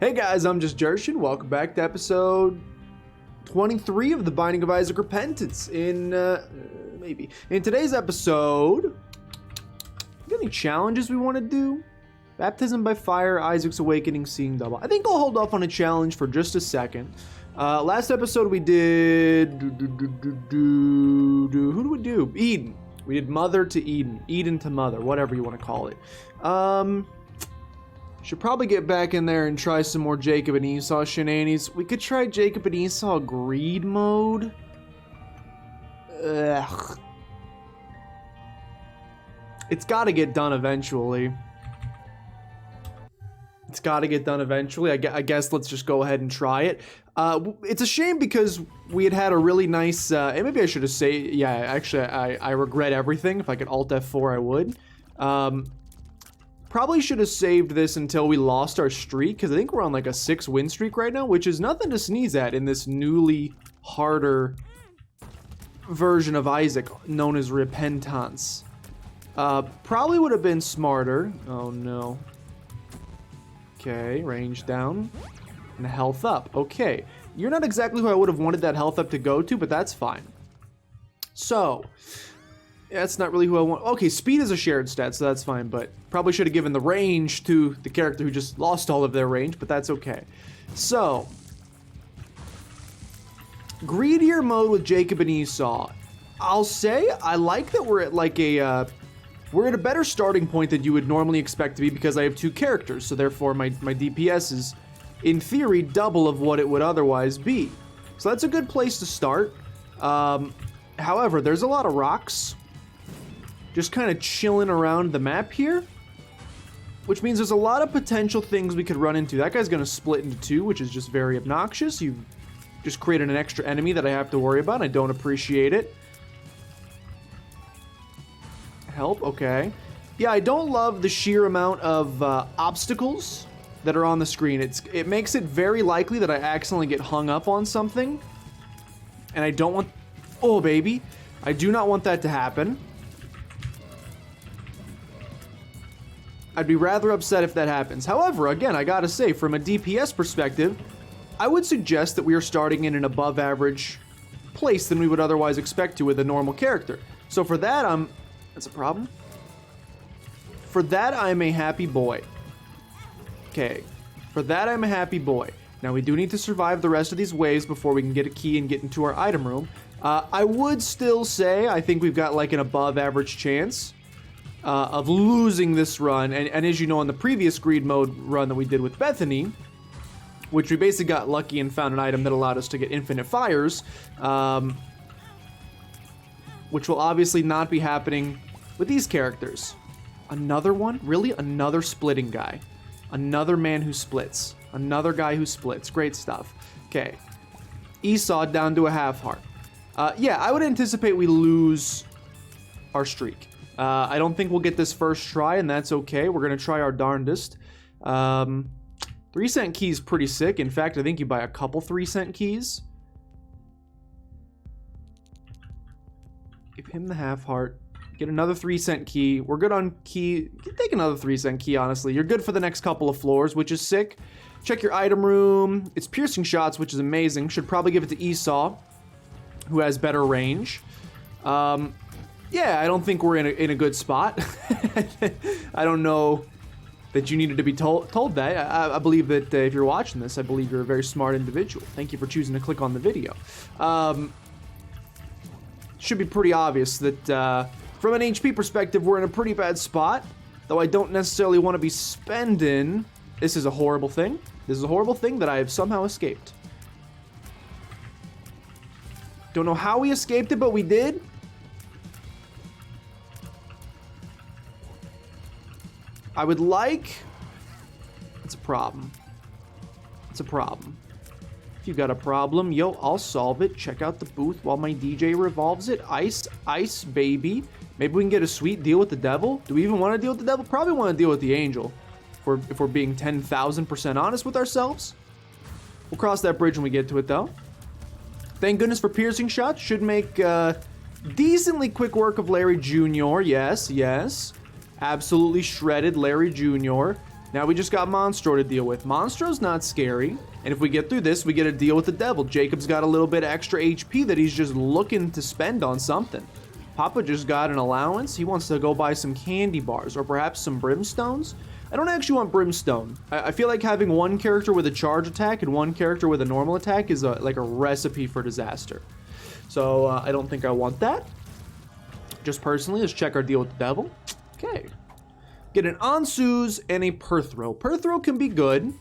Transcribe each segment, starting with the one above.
Hey guys, I'm just Jershin. Welcome back to episode 23 of the Binding of Isaac Repentance. In today's episode, got any challenges we want to do? Baptism by Fire, Isaac's Awakening, Seeing Double. I think I'll hold off on a challenge for just a second. Last episode we did... Who do we do? Eden. We did Mother to Eden. Eden to Mother, whatever you want to call it. Should probably get back in there and try some more Jacob and Esau shenanigans. We could try Jacob and Esau greed mode. Ugh. It's got to get done eventually. It's got to get done eventually. I guess let's just go ahead and try it. It's a shame because we had a really nice, and maybe I should have said, yeah, actually, I regret everything. If I could Alt F4, I would. Probably should have saved this until we lost our streak, because I think we're on like a 6-win streak right now, which is nothing to sneeze at in this newly harder version of Isaac known as Repentance. Probably would have been smarter. Oh no. Okay, range down and health up. Okay, you're not exactly who I would have wanted that health up to go to, but that's fine. So, that's not really who I want. Okay, speed is a shared stat, so that's fine, but probably should have given the range to the character who just lost all of their range, but that's okay. So, greedier mode with Jacob and Esau. I'll say I like that we're at like a, we're at a better starting point than you would normally expect to be because I have 2 characters, so therefore my DPS is, in theory, double of what it would otherwise be. So that's a good place to start. However, there's a lot of rocks just kind of chilling around the map here, which means there's a lot of potential things we could run into. That guy's gonna split into 2, which is just very obnoxious. You've just created an extra enemy that I have to worry about. I don't appreciate it. Help, okay. Yeah, I don't love the sheer amount of obstacles that are on the screen. It makes it very likely that I accidentally get hung up on something, and I don't want, oh baby, I do not want that to happen. I'd be rather upset if that happens. However, again, I gotta say, from a DPS perspective, I would suggest that we are starting in an above average place than we would otherwise expect to with a normal character. So for that, that's a problem. For that, I'm a happy boy. Okay, for that, I'm a happy boy. Now, we do need to survive the rest of these waves before we can get a key and get into our item room. I would still say I think we've got like an above average chance of losing this run, and as you know, on the previous greed mode run that we did with Bethany, which we basically got lucky and found an item that allowed us to get infinite fires, which will obviously not be happening with these characters. Another one? Really? Another splitting guy. Another man who splits. Another guy who splits. Great stuff. Okay. Esau down to a half heart. Yeah, I would anticipate we lose our streak. I don't think we'll get this first try, and that's okay. We're going to try our darndest. 3-cent key is pretty sick. In fact, I think you buy a couple 3-cent keys. Give him the half heart. Get another 3-cent key. We're good on key. Take another 3-cent key, honestly. You're good for the next couple of floors, which is sick. Check your item room. It's piercing shots, which is amazing. Should probably give it to Esau, who has better range. Yeah, I don't think we're in a good spot. I don't know that you needed to be told that. I believe that if you're watching this, I believe you're a very smart individual. Thank you for choosing to click on the video. Should be pretty obvious that from an HP perspective, we're in a pretty bad spot, though I don't necessarily want to be spending. This is a horrible thing. This is a horrible thing that I have somehow escaped. Don't know how we escaped it, but we did. I would like... It's a problem. It's a problem. If you got a problem, yo, I'll solve it. Check out the booth while my DJ revolves it. Ice, ice, baby. Maybe we can get a sweet deal with the devil. Do we even want to deal with the devil? Probably want to deal with the angel. If we're being 10,000% honest with ourselves. We'll cross that bridge when we get to it, though. Thank goodness for piercing shots. Should make decently quick work of Larry Jr. Yes, yes. Absolutely shredded Larry Jr. Now we just got Monstro to deal with. Monstro's not scary, and if we get through this, we get to deal with the devil. Jacob's got a little bit of extra HP that he's just looking to spend on something. Papa just got an allowance. He wants to go buy some candy bars, or perhaps some brimstones. I don't actually want brimstone. I feel like having one character with a charge attack and one character with a normal attack is like a recipe for disaster. So I don't think I want that. Just personally, let's check our deal with the devil. Okay. Get an Ansuz and a Perthro. Perthro can be good.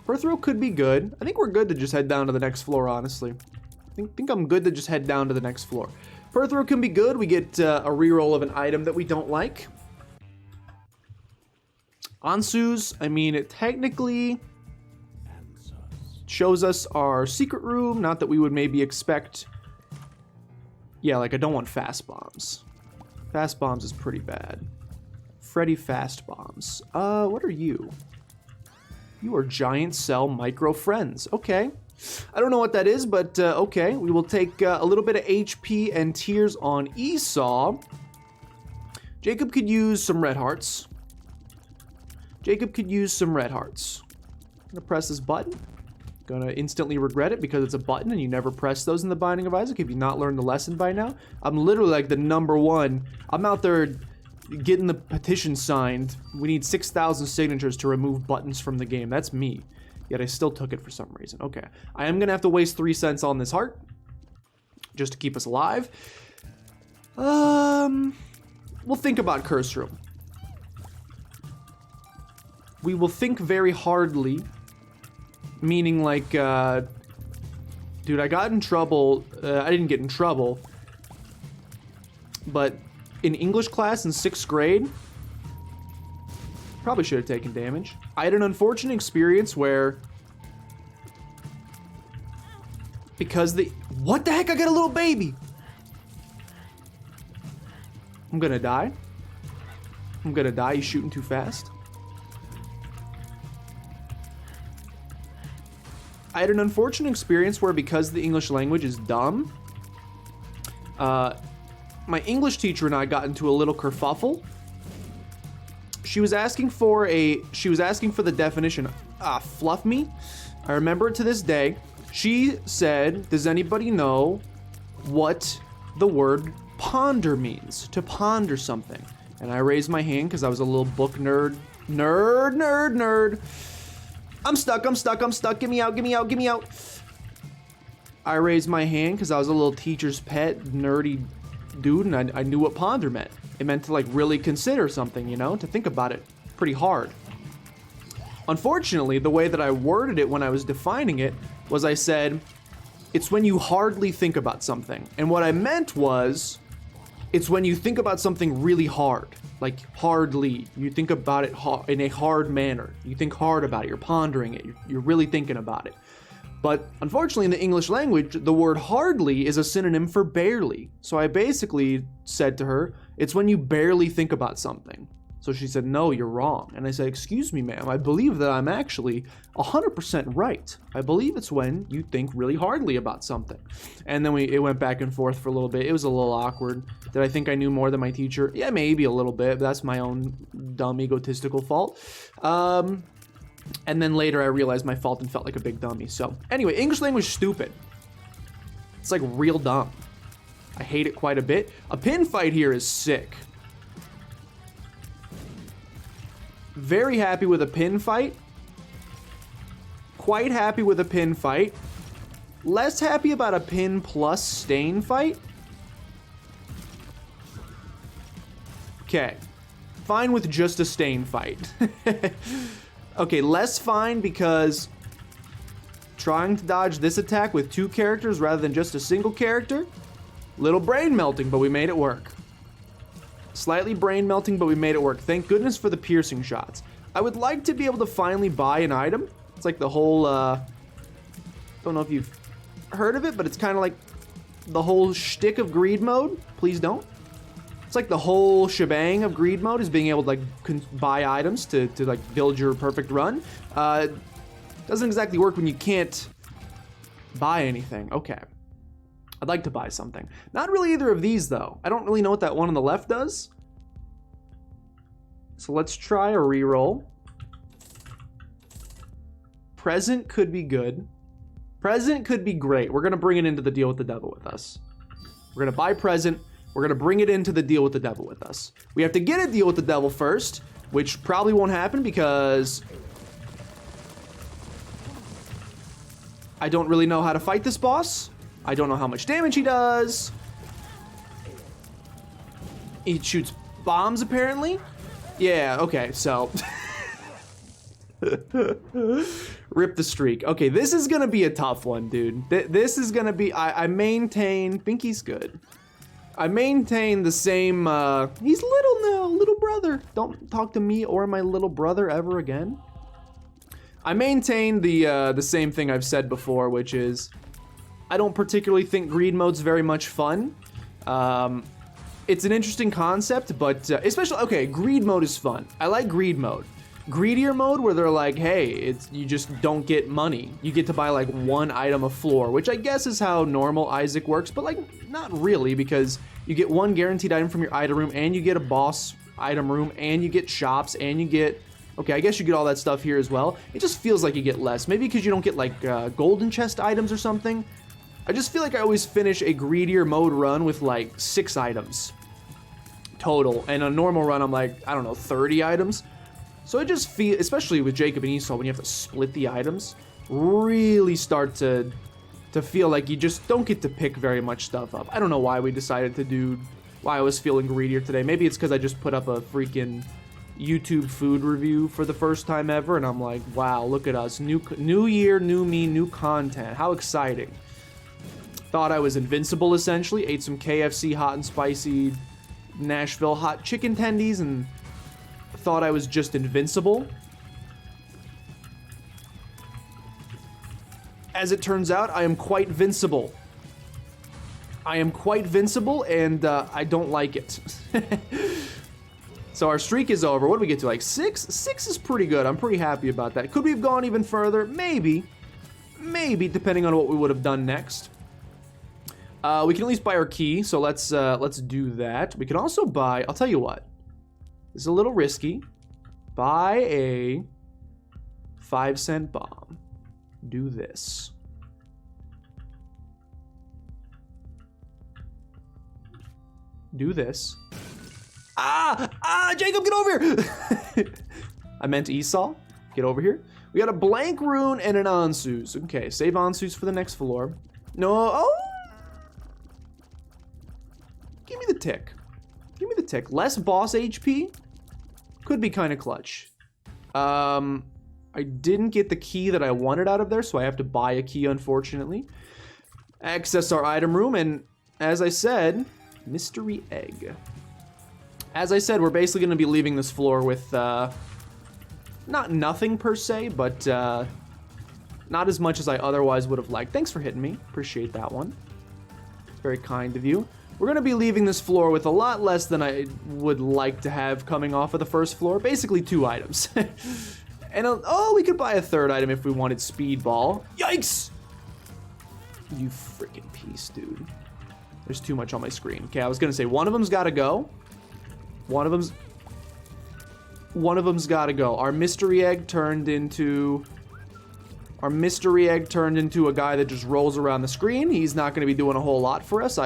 Perthro could be good. I think we're good to just head down to the next floor, honestly. I think I'm good to just head down to the next floor. Perthro can be good. We get a reroll of an item that we don't like. Ansuz, I mean, it technically shows us our secret room. Not that we would maybe expect. Yeah, like I don't want fast bombs. Fast bombs is pretty bad. Freddy fast bombs. What are you? You are giant cell micro friends. Okay. I don't know what that is, but okay. We will take a little bit of HP and tears on Esau. Jacob could use some red hearts. Jacob could use some red hearts. I'm gonna press this button. Gonna instantly regret it because it's a button and you never press those in the Binding of Isaac if you've not learned the lesson by now. I'm literally like the #1. I'm out there getting the petition signed. We need 6,000 signatures to remove buttons from the game. That's me. Yet I still took it for some reason. Okay. I am gonna have to waste 3 cents on this heart just to keep us alive. We'll think about Curse Room. We will think very hardly, meaning like, dude, I got in trouble. I didn't get in trouble, but in English class in 6th grade, probably should have taken damage. I had an unfortunate experience where, because what the heck? I got a little baby. I'm gonna die. I'm gonna die. He's shooting too fast. I had an unfortunate experience where, because the English language is dumb, my English teacher and I got into a little kerfuffle. She was asking for the definition, fluff me. I remember it to this day. She said, does anybody know what the word ponder means? To ponder something. And I raised my hand because I was a little book nerd. Nerd. I'm stuck. Get me out. I raised my hand because I was a little teacher's pet, nerdy dude, and I knew what ponder meant. It meant to like really consider something, you know, to think about it pretty hard. Unfortunately, the way that I worded it when I was defining it was I said, it's when you hardly think about something. And what I meant was, it's when you think about something really hard. Like hardly. You think about it in a hard manner. You think hard about it. You're pondering it. You're really thinking about it. But unfortunately, in the English language, the word hardly is a synonym for barely. So I basically said to her, it's when you barely think about something. So she said, no, you're wrong. And I said, excuse me, ma'am, I believe that I'm actually 100% right. I believe it's when you think really hardly about something. And then it went back and forth for a little bit. It was a little awkward. Did I think I knew more than my teacher? Yeah, maybe a little bit, but that's my own dumb egotistical fault. And then later I realized my fault and felt like a big dummy. So anyway, English language is stupid. It's like real dumb. I hate it quite a bit. A pin fight here is sick. Very happy with a pin fight. Quite happy with a pin fight. Less happy about a pin plus stain fight. Okay. Fine with just a stain fight. Okay, less fine because trying to dodge this attack with 2 characters rather than just a single character. Little brain melting, but we made it work. Slightly brain melting, but we made it work. Thank goodness for the piercing shots. I would like to be able to finally buy an item. It's like the whole, don't know if you've heard of it, but it's kind of like the whole shtick of greed mode. Please don't. It's like the whole shebang of greed mode is being able to like buy items to like build your perfect run. Doesn't exactly work when you can't buy anything. Okay. I'd like to buy something. Not really either of these though. I don't really know what that one on the left does. So let's try a reroll. Present could be good. Present could be great. We're going to bring it into the deal with the devil with us. We're going to buy present. We're going to bring it into the deal with the devil with us. We have to get a deal with the devil first, which probably won't happen because I don't really know how to fight this boss. I don't know how much damage he does. He shoots bombs, apparently. Yeah, okay, so... Rip the streak. Okay, this is gonna be a tough one, dude. This is gonna be... I maintain... Binky's good. I maintain the same... he's little now, little brother. Don't talk to me or my little brother ever again. I maintain the same thing I've said before, which is... I don't particularly think greed mode's very much fun. It's an interesting concept, but especially, okay, greed mode is fun. I like greed mode. Greedier mode, where they're like, hey, you just don't get money. You get to buy like one item a floor, which I guess is how normal Isaac works, but like not really, because you get one guaranteed item from your item room, and you get a boss item room, and you get shops, and you get, okay, I guess you get all that stuff here as well. It just feels like you get less. Maybe because you don't get like golden chest items or something. I just feel like I always finish a greedier mode run with like 6 items total, and a normal run I'm like, I don't know, 30 items. So I just feel, especially with Jacob and Esau, when you have to split the items, really start to feel like you just don't get to pick very much stuff up. I don't know why we decided to do, why I was feeling greedier today. Maybe it's because I just put up a freaking YouTube food review for the first time ever, and I'm like, wow, look at us, new year, new me, new content, how exciting. Thought I was invincible, essentially. Ate some KFC hot and spicy Nashville hot chicken tendies and thought I was just invincible. As it turns out, I am quite vincible. I am quite vincible, and I don't like it. So our streak is over. What do we get to, like 6? 6 is pretty good. I'm pretty happy about that. Could we have gone even further? Maybe. Maybe, depending on what we would have done next. We can at least buy our key, so let's do that. We can also buy, I'll tell you what, this is a little risky. Buy a 5-cent bomb. Do this. Do this. Jacob, get over here! I meant Esau, get over here. We got a blank rune and an Ansus. Okay, save Ansus for the next floor. No, oh! Give me the tick. Give me the tick. Less boss HP could be kind of clutch. I didn't get the key that I wanted out of there, so I have to buy a key, unfortunately. Access our item room, and as I said, mystery egg. As I said, we're basically going to be leaving this floor with, not nothing per se, but not as much as I otherwise would have liked. Thanks for hitting me. Appreciate that one. Very kind of you. We're going to be leaving this floor with a lot less than I would like to have coming off of the first floor. Basically 2 items. And, oh, we could buy a 3rd item if we wanted Speedball. Yikes! You freaking piece, dude. There's too much on my screen. Okay, I was going to say, one of them's got to go. One of them's got to go. Our mystery egg turned into a guy that just rolls around the screen. He's not going to be doing a whole lot for us.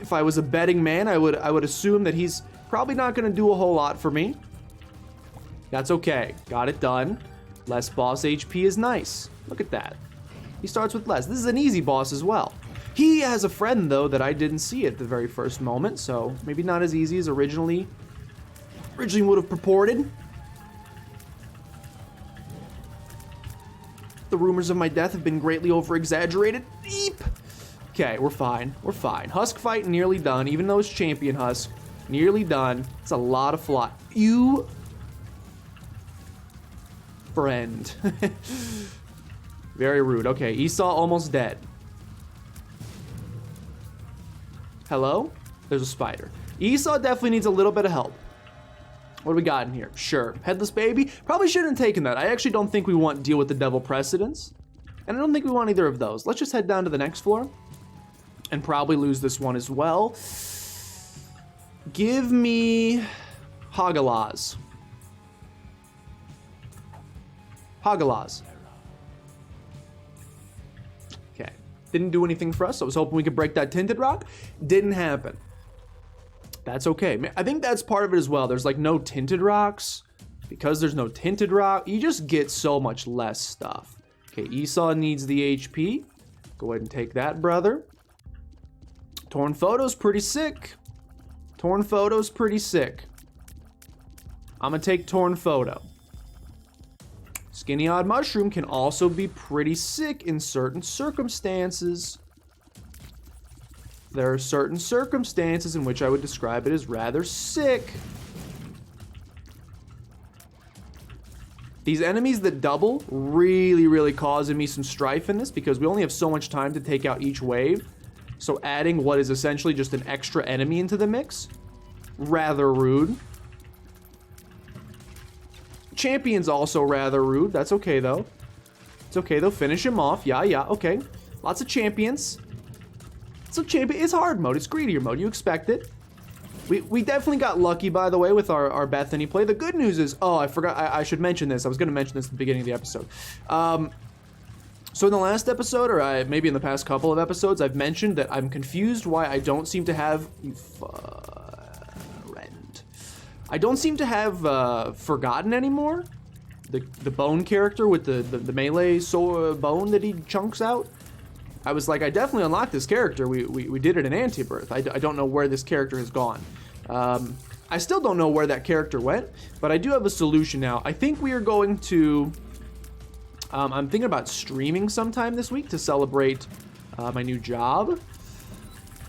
If I was a betting man, I would assume that he's probably not going to do a whole lot for me. That's okay. Got it done. Less boss HP is nice. Look at that. He starts with less. This is an easy boss as well. He has a friend, though, that I didn't see at the very first moment, so maybe not as easy as originally would have purported. The rumors of my death have been greatly over-exaggerated. Eep! Okay, we're fine. We're fine. Husk fight nearly done, even though it's champion Husk. Nearly done. It's a lot of fly. You... friend. Very rude. Okay, Esau almost dead. Hello? There's a spider. Esau definitely needs a little bit of help. What do we got in here? Sure. Headless baby? Probably shouldn't have taken that. I actually don't think we want deal with the devil precedence. And I don't think we want either of those. Let's just head down to the next floor. And probably lose this one as well. Give me Hagalaz. Hagalaz. Okay. Didn't do anything for us. I was hoping we could break that tinted rock. Didn't happen. That's okay. I think that's part of it as well. There's like no tinted rocks. Because there's no tinted rock, you just get so much less stuff. Okay, Esau needs the HP. Go ahead and take that, brother. Torn Photo's pretty sick. Torn Photo's pretty sick. I'm gonna take Torn Photo. Skinny Odd Mushroom can also be pretty sick in certain circumstances. There are certain circumstances in which I would describe it as rather sick. These enemies that double really causing me some strife in this because we only have so much time to take out each wave. So adding what is essentially just an extra enemy into the mix, rather rude. Champion's also rather rude. That's okay though. It's okay though. Finish him off. Yeah, okay. Lots of champions. So champion is hard mode. It's greedier mode. You expect it. We definitely got lucky, by the way, with our Bethany play. The good news is, oh, I forgot, I should mention this. I was going to mention this at the beginning of the episode. So in the last episode, or maybe in the past couple of episodes, I've mentioned that I'm confused why I don't seem to have... I don't seem to have Forgotten anymore. The bone character with the melee bone that he chunks out. I was like, I definitely unlocked this character. We did it in Anti-Birth. I don't know where this character has gone. I still don't know where that character went, but I do have a solution now. I think we are going to... I'm thinking about streaming sometime this week to celebrate my new job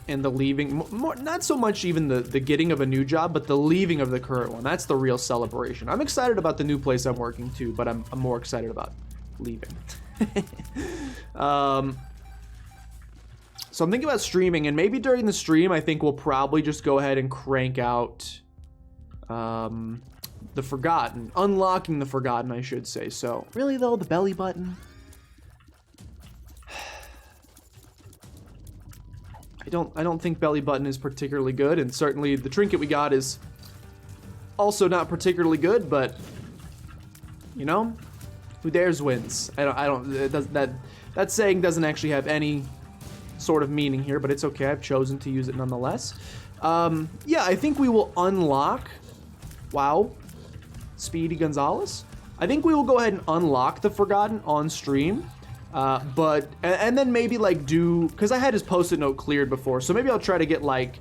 and the leaving. Not so much even the getting of a new job, but the leaving of the current one. That's the real celebration. I'm excited about the new place I'm working too, but I'm more excited about leaving. So I'm thinking about streaming, and maybe during the stream, I think we'll probably just go ahead and crank out the Forgotten. Unlocking the Forgotten, I should say. So, really though, the belly button? I don't think belly button is particularly good, and certainly the trinket we got is also not particularly good, but, you know, who dares wins. That saying doesn't actually have any sort of meaning here, but it's okay. I've chosen to use it nonetheless. Yeah, I think we will unlock... Wow. Speedy Gonzalez. I think we will go ahead and unlock the Forgotten on stream. And then maybe like do... Because I had his post-it note cleared before, so maybe I'll try to get like...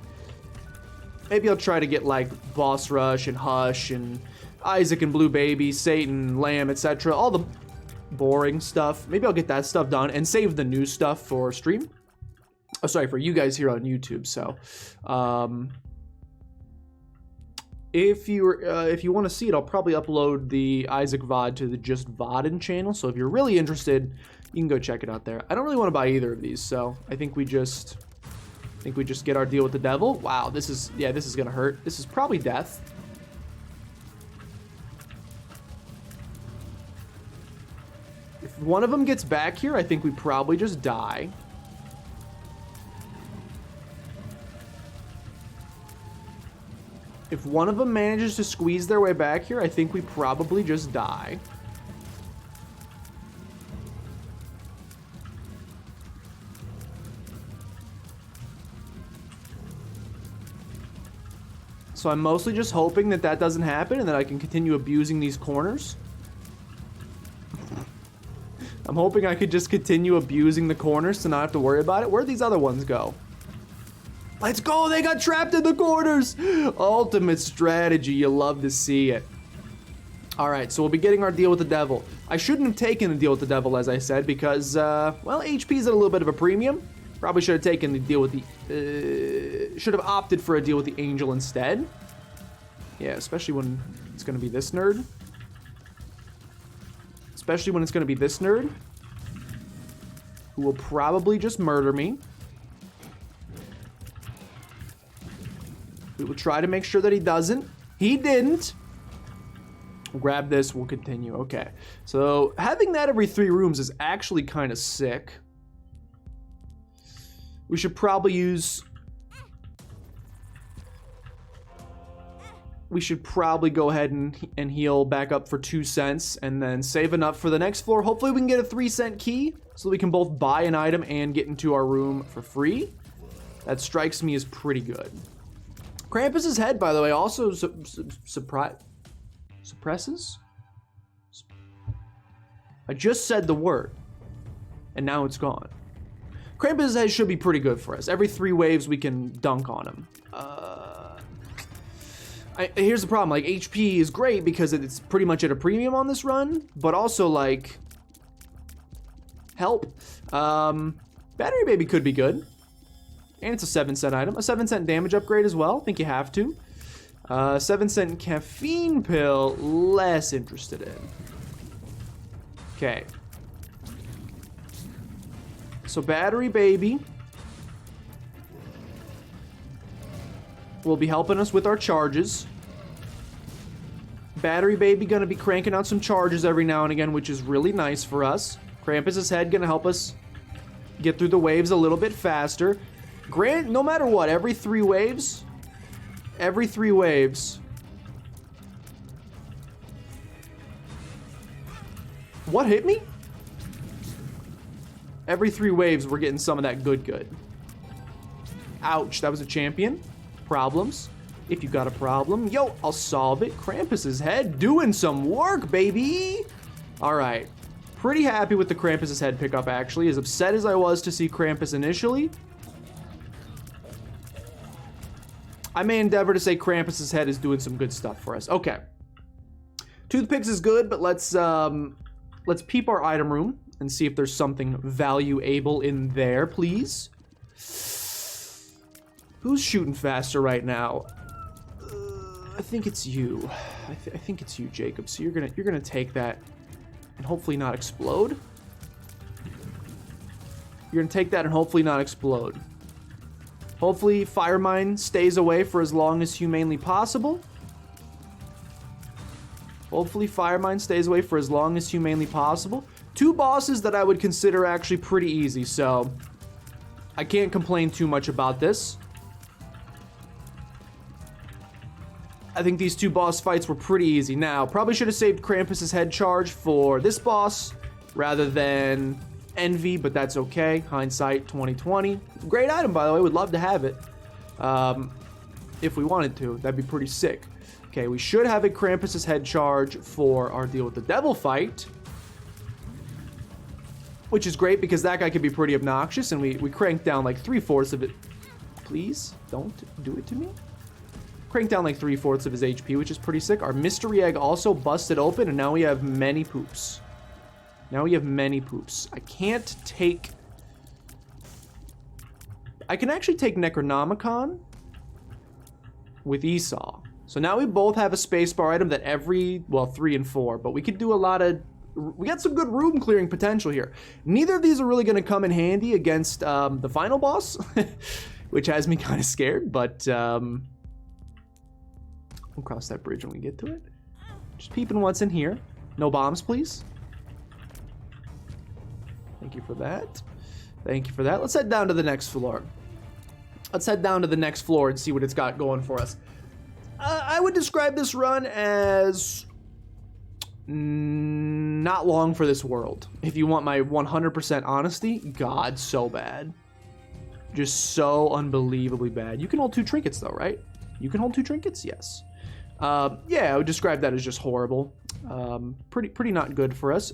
Boss Rush and Hush and Isaac and Blue Baby, Satan, Lamb, etc. All the boring stuff. Maybe I'll get that stuff done and save the new stuff for stream. Oh, sorry, for you guys here on YouTube. So, if you want to see it, I'll probably upload the Isaac VOD to the Just VODin channel. So if you're really interested, you can go check it out there. I don't really want to buy either of these, so I think we just get our deal with the devil. Wow, this is gonna hurt. This is probably death. If one of them gets back here, I think we probably just die. If one of them manages to squeeze their way back here, I think we probably just die. So I'm mostly just hoping that that doesn't happen and that I can continue abusing these corners. I'm hoping I could just continue abusing the corners to not have to worry about it. Where'd these other ones go? Let's go! They got trapped in the corners! Ultimate strategy. You love to see it. Alright, so we'll be getting our deal with the devil. I shouldn't have taken the deal with the devil, as I said, because, well, HP's at a little bit of a premium. Probably should have taken the deal with the... should have opted for a deal with the angel instead. Yeah, especially when it's going to be this nerd. Especially when it's going to be this nerd. Who will probably just murder me. We will try to make sure that he doesn't. He didn't. We'll grab this. We'll continue. Okay. So having that every 3 rooms is actually kind of sick. We should probably use... we should probably go ahead and heal back up for 2 cents and then save enough for the next floor. Hopefully we can get a 3-cent key so we can both buy an item and get into our room for free. That strikes me as pretty good. Krampus's head, by the way, also suppresses? I just said the word, and now it's gone. Krampus's head should be pretty good for us. Every 3 waves, we can dunk on him. Here's the problem, like, HP is great because it's pretty much at a premium on this run, but also, like, help. Battery Baby could be good. And it's a 7-cent item. A 7-cent damage upgrade as well. I think you have to. 7-cent caffeine pill, less interested in. Okay. So Battery Baby will be helping us with our charges. Battery Baby gonna be cranking out some charges every now and again, which is really nice for us. Krampus's head gonna help us get through the waves a little bit faster. No matter what, every 3 waves. What hit me? Every 3 waves, we're getting some of that good. Ouch, that was a champion. Problems. If you got a problem, yo, I'll solve it. Krampus's head doing some work, baby. All right. Pretty happy with the Krampus's head pickup, actually. As upset as I was to see Krampus initially, I may endeavor to say Krampus's head is doing some good stuff for us. Okay. Toothpicks is good, but let's peep our item room and see if there's something valuable in there, please. Who's shooting faster right now? I think it's you. I think it's you, Jacob. So you're gonna take that and hopefully not explode. You're gonna take that and hopefully not explode. Hopefully Fire Mine stays away for as long as humanly possible. Hopefully Fire Mine stays away for as long as humanly possible. 2 bosses that I would consider actually pretty easy, so I can't complain too much about this. I think these 2 boss fights were pretty easy. Now, probably should have saved Krampus's head charge for this boss rather than Envy, but that's okay. Hindsight 2020. Great item, by the way. Would love to have it. If we wanted to. That'd be pretty sick. Okay, we should have a Krampus's head charge for our deal with the devil fight, which is great because that guy can be pretty obnoxious, and we cranked down like 3/4 of it. Please, don't do it to me. Cranked down like 3/4 of his HP, which is pretty sick. Our mystery egg also busted open, and now we have many poops. I can't take... I can actually take Necronomicon with Esau. So now we both have a spacebar item that well, 3 and 4, but we could do a lot of... We got some good room clearing potential here. Neither of these are really going to come in handy against the final boss, which has me kind of scared, but we'll cross that bridge when we get to it. Just peeping what's in here. No bombs, please. Thank you for that. Let's head down to the next floor. And see what it's got going for us. I would describe this run as not long for this world. If you want my 100% honesty, God, so bad. Just so unbelievably bad. You can hold 2 trinkets though, right? You can hold 2 trinkets? Yes. Yeah, I would describe that as just horrible. Pretty not good for us.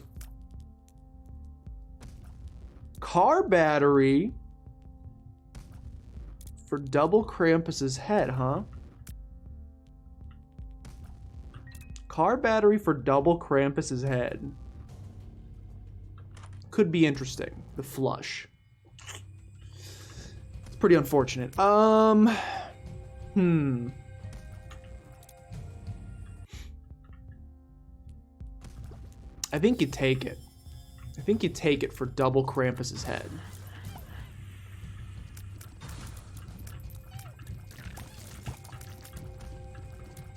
Car battery for double Krampus's head, huh? Car battery for double Krampus's head. Could be interesting. The flush. It's pretty unfortunate. I think you take it. I think you take it for double Krampus's head.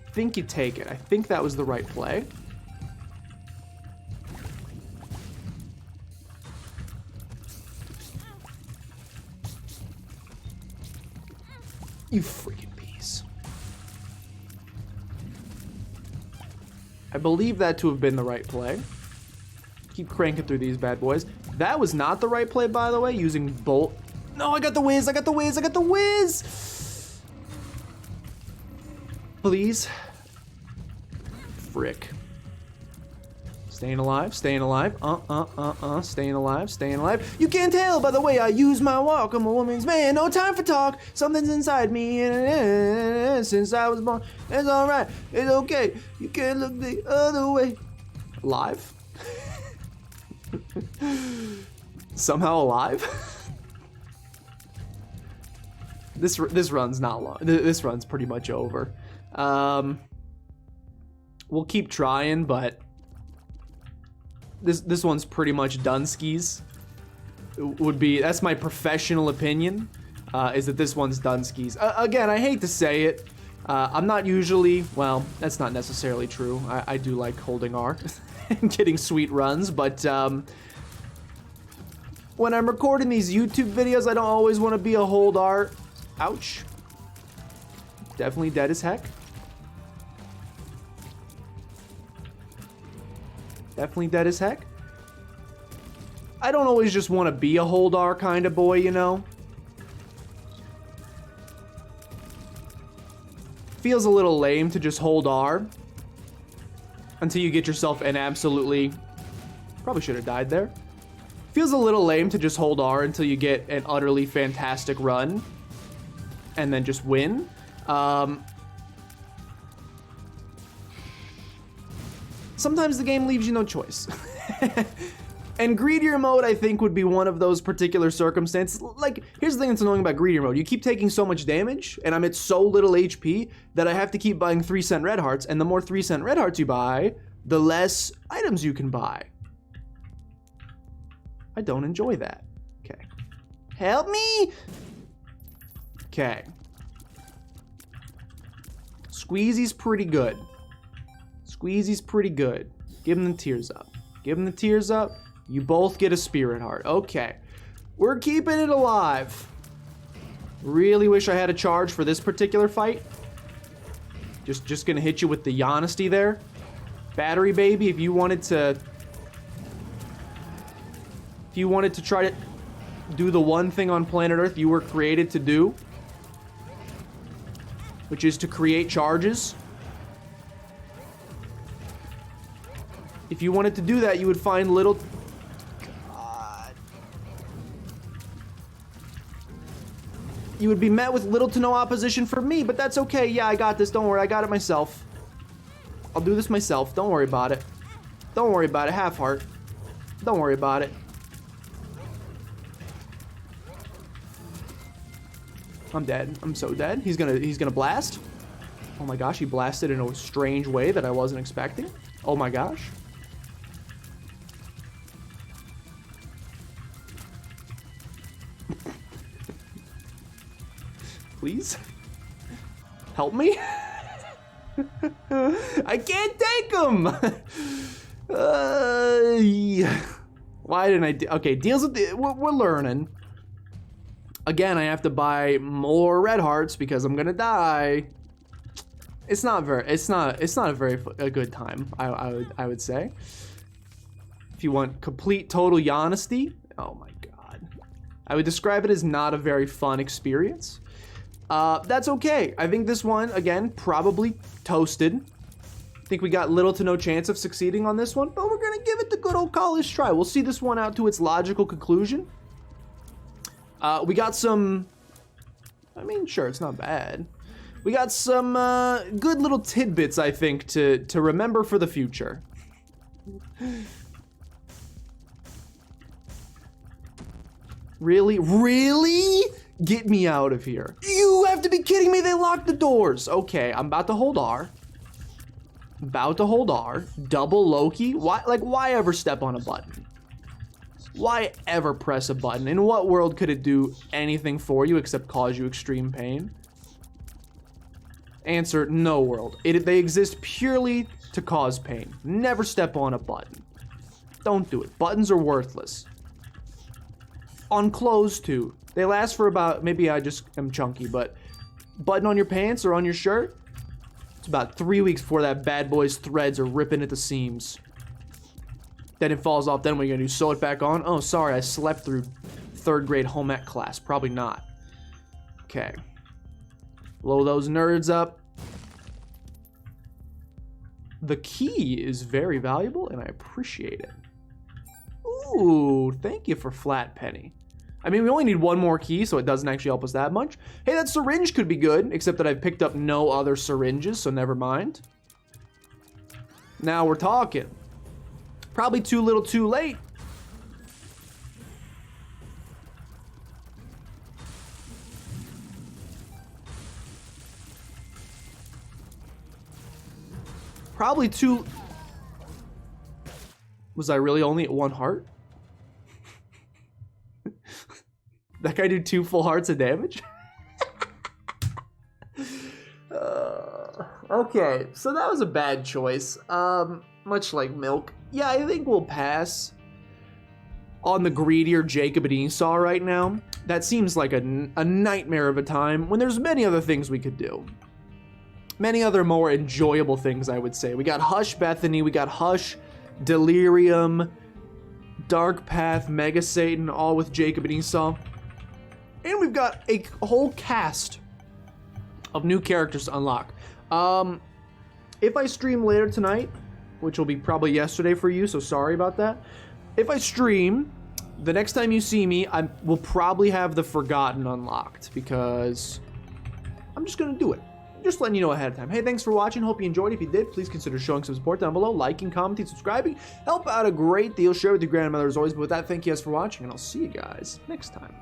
I think you take it. I think that was the right play. You freaking piece. believe that to have been the right play. Keep cranking through these bad boys. That was not the right play, by the way, using bolt. No, I got the whiz, I got the whiz, I got the whiz! Please. Frick. Staying alive, staying alive. Staying alive, staying alive. You can't tell by the way I use my walk. I'm a woman's man, no time for talk. Something's inside me, since I was born. It's alright, it's okay. You can't look the other way. Alive? Somehow alive? This run's not long. This run's pretty much over. We'll keep trying, but this one's pretty much done skis. That's my professional opinion, is that this one's done skis. Again, I hate to say it. I'm not usually, well, that's not necessarily true. I do like holding R and getting sweet runs, but when I'm recording these YouTube videos, I don't always want to be a hold R. Ouch. Definitely dead as heck. Definitely dead as heck. I don't always just want to be a hold R kind of boy, you know? Feels a little lame to just hold R until you get yourself an absolutely... Probably should have died there. Feels a little lame to just hold R until you get an utterly fantastic run and then just win. Sometimes the game leaves you no choice. And greedier mode, I think, would be one of those particular circumstances. Like, here's the thing that's annoying about greedier mode. You keep taking so much damage, and I'm at so little HP that I have to keep buying 3-cent red hearts, and the more 3-cent red hearts you buy, the less items you can buy. I don't enjoy that. Okay. Help me! Okay. Squeezy's pretty good. Squeezy's pretty good. Give him the tears up. Give him the tears up. You both get a spirit heart. Okay. We're keeping it alive. Really wish I had a charge for this particular fight. Just gonna hit you with the honesty there. Battery baby, if you wanted to try to do the one thing on planet Earth you were created to do, which is to create charges. If you wanted to do that, you would find little... God. You would be met with little to no opposition from me, but that's okay. Yeah, I got this. Don't worry. I got it myself. I'll do this myself. Don't worry about it. Don't worry about it. Half heart. Don't worry about it. I'm dead. I'm so dead. He's gonna blast. Oh my gosh, he blasted in a strange way that I wasn't expecting. Oh my gosh. Please? Help me? I can't take him! Why didn't I okay, deals with the... We're learning. Again, I have to buy more red hearts because I'm gonna die. It's not a very good time, I would say. If you want complete total honesty, oh my god. I would describe it as not a very fun experience. That's okay. I think this one, again, probably toasted. I think we got little to no chance of succeeding on this one, but we're gonna give it the good old college try. We'll see this one out to its logical conclusion. We got some, I mean, sure, it's not bad. We got some good little tidbits, I think, to remember for the future. Really? Really? Get me out of here. You have to be kidding me, they locked the doors. Okay, I'm about to hold R. About to hold R. Double Loki. Why ever step on a button? Why ever press a button? In what world could it do anything for you except cause you extreme pain? Answer, no world. They exist purely to cause pain. Never step on a button. Don't do it. Buttons are worthless. On clothes, too. They last for about, maybe I just am chunky, but button on your pants or on your shirt? It's about 3 weeks before that bad boy's threads are ripping at the seams. Then it falls off. Then what are you gonna do? Sew it back on? Oh, sorry, I slept through 3rd grade home ec class. Probably not. Okay. Blow those nerds up. The key is very valuable, and I appreciate it. Ooh, thank you for Flat Penny. I mean, we only need 1 more key, so it doesn't actually help us that much. Hey, that syringe could be good, except that I've picked up no other syringes, so never mind. Now we're talking. Probably too little too late. Probably too... Was I really only at 1 heart? That guy did 2 full hearts of damage? Okay, so that was a bad choice. Much like milk. Yeah, I think we'll pass on the greedier Jacob and Esau right now. That seems like a nightmare of a time when there's many other things we could do. Many other more enjoyable things, I would say. We got Hush Bethany, we got Hush, Delirium, Dark Path, Mega Satan, all with Jacob and Esau. And we've got a whole cast of new characters to unlock. If I stream later tonight, which will be probably yesterday for you, so sorry about that. If I stream, the next time you see me, I will probably have the Forgotten unlocked because I'm just gonna do it. Just letting you know ahead of time. Hey, thanks for watching. Hope you enjoyed. If you did, please consider showing some support down below. Liking, commenting, subscribing. Help out a great deal. Share with your grandmother as always. But with that, thank you guys for watching, and I'll see you guys next time.